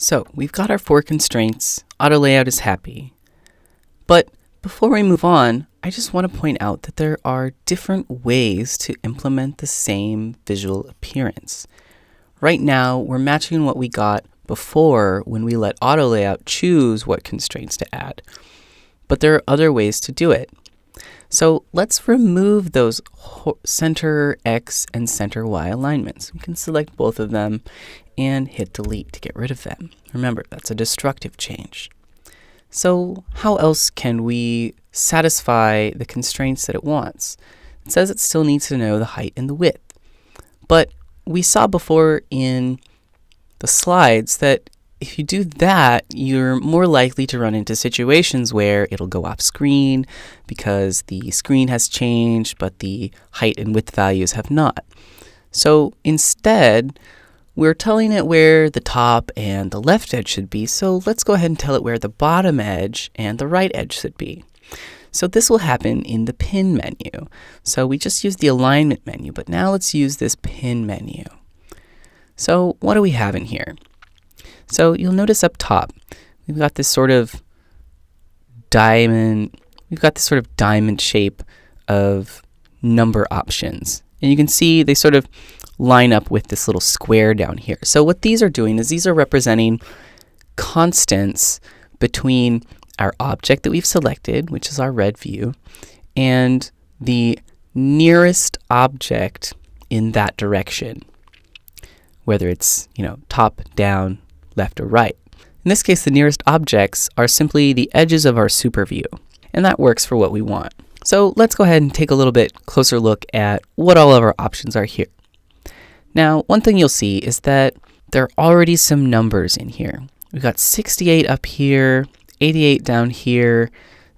So we've got our 4 constraints. Auto layout is happy. But before we move on, I just want to point out that there are different ways to implement the same visual appearance. Right now, we're matching what we got before when we let auto layout choose what constraints to add. But there are other ways to do it. So let's remove those center X and center Y alignments. We can select both of them and hit delete to get rid of them. Remember, that's a destructive change. So how else can we satisfy the constraints that it wants? It says it still needs to know the height and the width. But we saw before in the slides that if you do that, you're more likely to run into situations where it'll go off screen because the screen has changed, but the height and width values have not. So instead, we're telling it where the top and the left edge should be, so let's go ahead and tell it where the bottom edge and the right edge should be. So this will happen in the pin menu. So we just used the alignment menu, but now let's use this pin menu. So what do we have in here? So you'll notice up top, we've got this sort of diamond shape of number options. And you can see they sort of line up with this little square down here. So what these are doing is these are representing constants between our object that we've selected, which is our red view, and the nearest object in that direction, whether it's, top, down, left, or right. In this case, the nearest objects are simply the edges of our super view, and that works for what we want. So let's go ahead and take a little bit closer look at what all of our options are here. Now, one thing you'll see is that there are already some numbers in here. We've got 68 up here, 88 down here,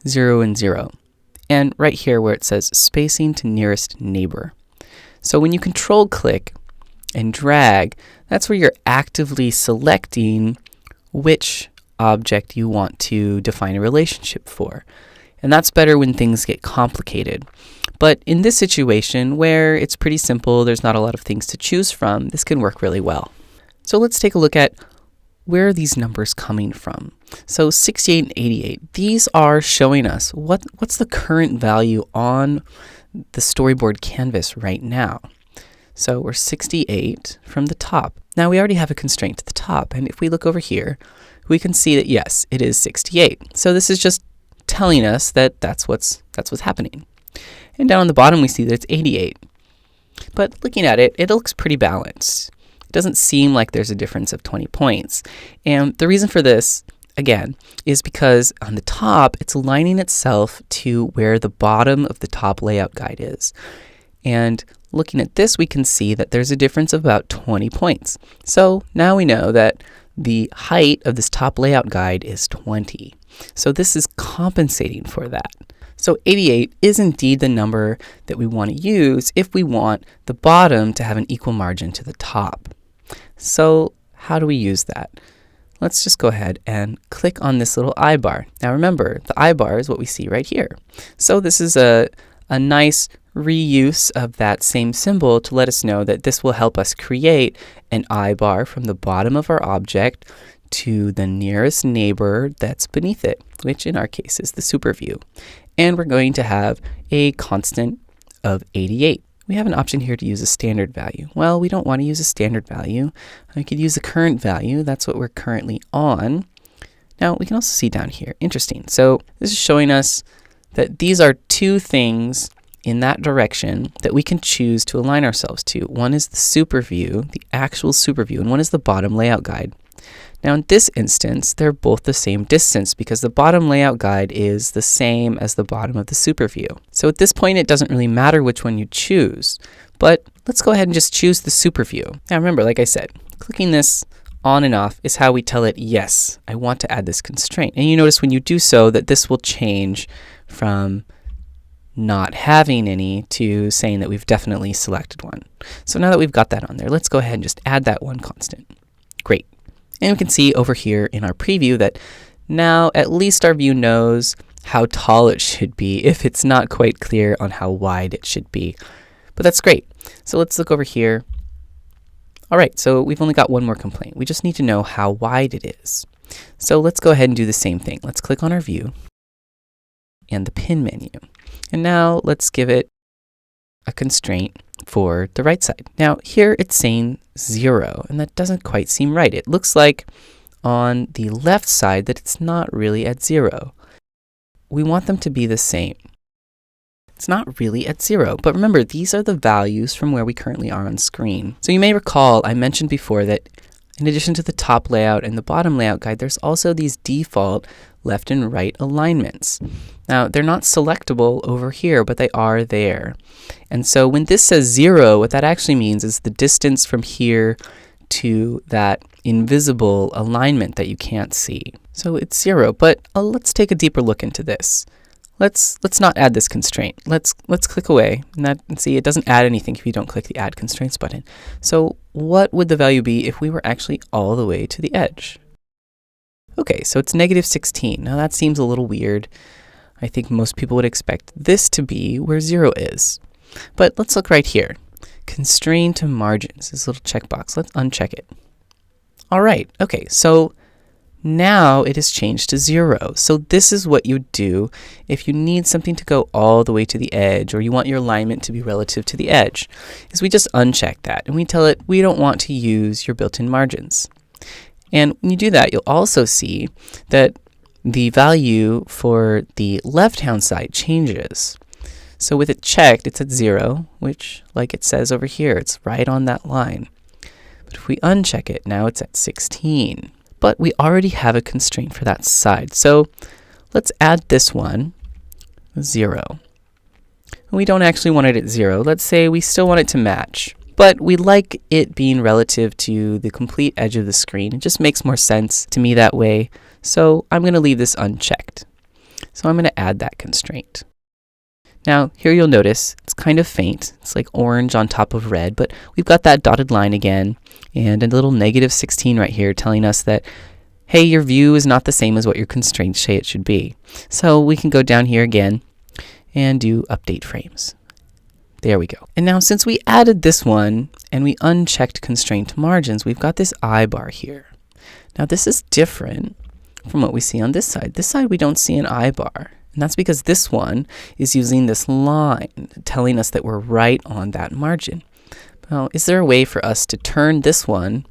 0 and 0. And right here where it says spacing to nearest neighbor. So when you control click and drag, that's where you're actively selecting which object you want to define a relationship for. And that's better when things get complicated. But in this situation where it's pretty simple, there's not a lot of things to choose from, this can work really well. So let's take a look at where are these numbers coming from. So 68 and 88, these are showing us what's the current value on the storyboard canvas right now. So we're 68 from the top. Now we already have a constraint at the top, and if we look over here, we can see that yes, it is 68. So this is just telling us that that's what's happening. And down on the bottom we see that it's 88. But looking at it, it looks pretty balanced. It doesn't seem like there's a difference of 20 points. And the reason for this, again, is because on the top, it's aligning itself to where the bottom of the top layout guide is. And looking at this, we can see that there's a difference of about 20 points. So now we know that the height of this top layout guide is 20. So this is compensating for that. So 88 is indeed the number that we want to use if we want the bottom to have an equal margin to the top. So how do we use that? Let's just go ahead and click on this little I bar. Now remember, the I bar is what we see right here. So this is a nice reuse of that same symbol to let us know that this will help us create an I bar from the bottom of our object to the nearest neighbor that's beneath it, which in our case is the super view. And we're going to have a constant of 88. We have an option here to use a standard value. Well, we don't want to use a standard value. I could use the current value. That's what we're currently on. Now, we can also see down here. Interesting. So this is showing us that these are two things in that direction that we can choose to align ourselves to. One is the super view, the actual super view, and one is the bottom layout guide. Now in this instance, they're both the same distance because the bottom layout guide is the same as the bottom of the super view. So at this point, it doesn't really matter which one you choose, but let's go ahead and just choose the super view. Now remember, like I said, clicking this on and off is how we tell it, yes, I want to add this constraint. And you notice when you do so that this will change from not having any to saying that we've definitely selected one. So now that we've got that on there, let's go ahead and just add that one constant. Great. And we can see over here in our preview that now at least our view knows how tall it should be if it's not quite clear on how wide it should be. But that's great. So let's look over here All right, so we've only got one more complaint. We just need to know how wide it is. So let's go ahead and do the same thing. Let's click on our view and the pin menu. And now let's give it a constraint for the right side. Now here it's saying 0, and that doesn't quite seem right. It looks like on the left side that it's not really at 0. We want them to be the same. It's not really at 0, but remember, these are the values from where we currently are on screen. So you may recall I mentioned before that in addition to the top layout and the bottom layout guide, there's also these default left and right alignments. Now, they're not selectable over here, but they are there. And so when this says 0, what that actually means is the distance from here to that invisible alignment that you can't see. So it's 0, but let's take a deeper look into this. Let's not add this constraint. Let's click away and see it doesn't add anything if you don't click the Add Constraints button. So what would the value be if we were actually all the way to the edge? Okay, so it's -16. Now that seems a little weird. I think most people would expect this to be where 0 is. But let's look right here. Constrain to margins, this little checkbox. Let's uncheck it. All right, okay, so now it has changed to 0. So this is what you do if you need something to go all the way to the edge, or you want your alignment to be relative to the edge, is we just uncheck that and we tell it we don't want to use your built-in margins. And when you do that, you'll also see that the value for the left-hand side changes. So with it checked, it's at 0, which, like it says over here, it's right on that line. But if we uncheck it, now it's at 16. But we already have a constraint for that side. So let's add this one, 0. We don't actually want it at 0. Let's say we still want it to match, but we like it being relative to the complete edge of the screen. It just makes more sense to me that way. So I'm going to leave this unchecked. So I'm going to add that constraint. Now, here you'll notice it's kind of faint. It's like orange on top of red, but we've got that dotted line again and a little -16 right here telling us that, hey, your view is not the same as what your constraints say it should be. So we can go down here again and do update frames. There we go. And now since we added this one and we unchecked constraint margins, we've got this I bar here. Now this is different from what we see on this side. This side we don't see an I bar. And that's because this one is using this line, telling us that we're right on that margin. Now, is there a way for us to turn this one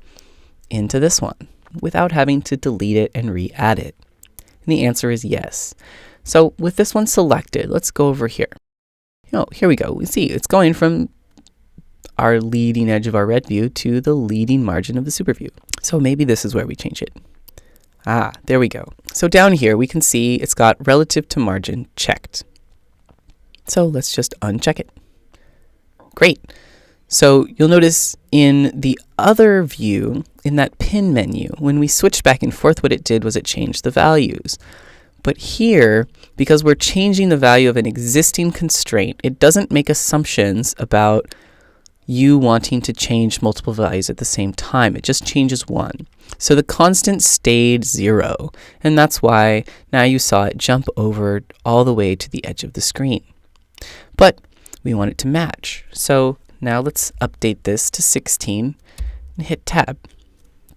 into this one without having to delete it and re-add it? And the answer is yes. So with this one selected, let's go over here. Here we go. We see it's going from our leading edge of our red view to the leading margin of the super view. So maybe this is where we change it. Ah, there we go. So down here we can see it's got relative to margin checked. So let's just uncheck it. Great. So you'll notice in the other view, in that pin menu, when we switched back and forth, what it did was it changed the values. But here, because we're changing the value of an existing constraint, it doesn't make assumptions about you wanting to change multiple values at the same time. It just changes one. So the constant stayed 0, and that's why now you saw it jump over all the way to the edge of the screen. But we want it to match. So now let's update this to 16 and hit tab.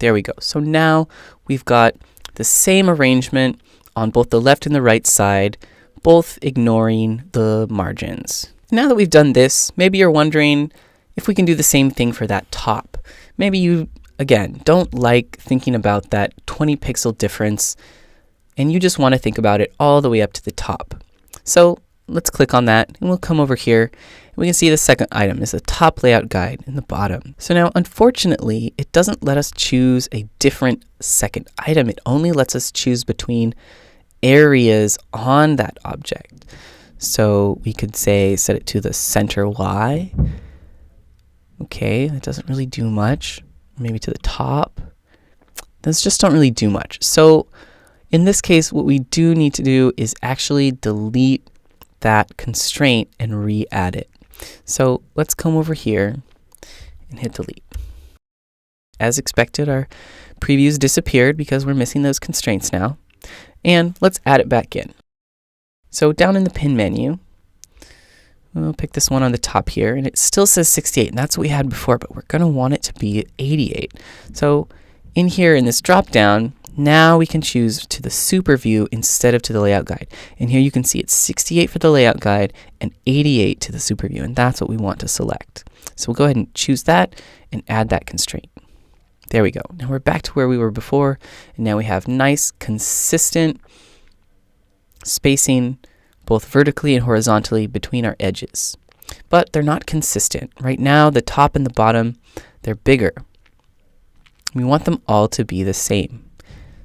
There we go. So now we've got the same arrangement on both the left and the right side, both ignoring the margins. Now that we've done this, maybe you're wondering if we can do the same thing for that top. Maybe you, again, don't like thinking about that 20 pixel difference and you just want to think about it all the way up to the top. So let's click on that and we'll come over here and we can see the second item is the top layout guide in the bottom. So now, unfortunately, it doesn't let us choose a different second item. It only lets us choose between areas on that object. So we could say set it to the center Y. Okay, that doesn't really do much. Maybe to the top. Those just don't really do much. So in this case, what we do need to do is actually delete that constraint and re-add it. So let's come over here and hit delete. As expected, our previews disappeared because we're missing those constraints now. And let's add it back in. So down in the pin menu, We'll pick this one on the top here, and it still says 68, and that's what we had before, but we're going to want it to be 88. So in here in this drop down, now we can choose to the super view instead of to the layout guide. And here you can see it's 68 for the layout guide and 88 to the super view, and that's what we want to select. So we'll go ahead and choose that and add that constraint. There we go. Now we're back to where we were before, and now we have nice, consistent spacing both vertically and horizontally between our edges. But they're not consistent. Right now, the top and the bottom, they're bigger. We want them all to be the same.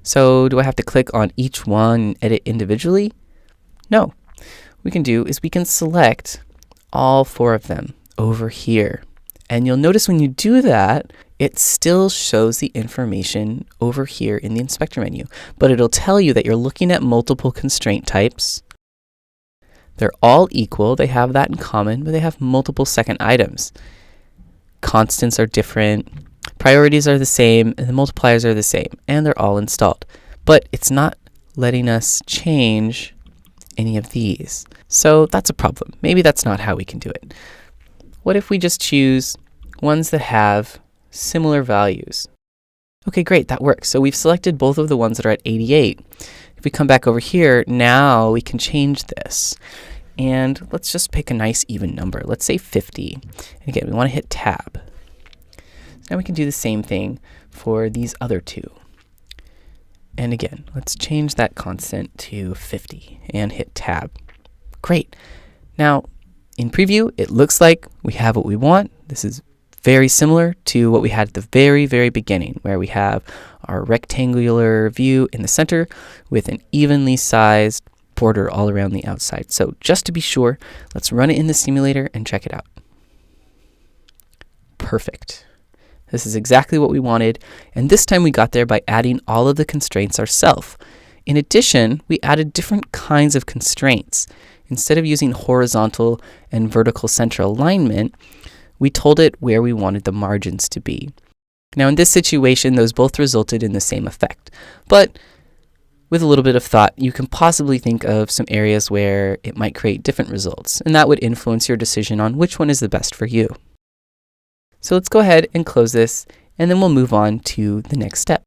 So do I have to click on each one and edit individually? No. What we can do is we can select all 4 of them over here. And you'll notice when you do that, it still shows the information over here in the inspector menu. But it'll tell you that you're looking at multiple constraint types. They're all equal, they have that in common, but they have multiple second items. Constants are different, priorities are the same, and the multipliers are the same, and they're all installed. But it's not letting us change any of these. So that's a problem. Maybe that's not how we can do it. What if we just choose ones that have similar values? Okay, great, that works. So we've selected both of the ones that are at 88. If we come back over here, now we can change this. And let's just pick a nice even number. Let's say 50. And again, we want to hit tab. So now we can do the same thing for these other 2. And again, let's change that constant to 50 and hit tab. Great. Now, in preview, it looks like we have what we want. This is very similar to what we had at the very, very beginning, where we have our rectangular view in the center with an evenly sized border all around the outside. So just to be sure, let's run it in the simulator and check it out. Perfect. This is exactly what we wanted, and this time we got there by adding all of the constraints ourselves. In addition, we added different kinds of constraints. Instead of using horizontal and vertical center alignment, we told it where we wanted the margins to be. Now in this situation, those both resulted in the same effect. But with a little bit of thought, you can possibly think of some areas where it might create different results, and that would influence your decision on which one is the best for you. So let's go ahead and close this, and then we'll move on to the next step.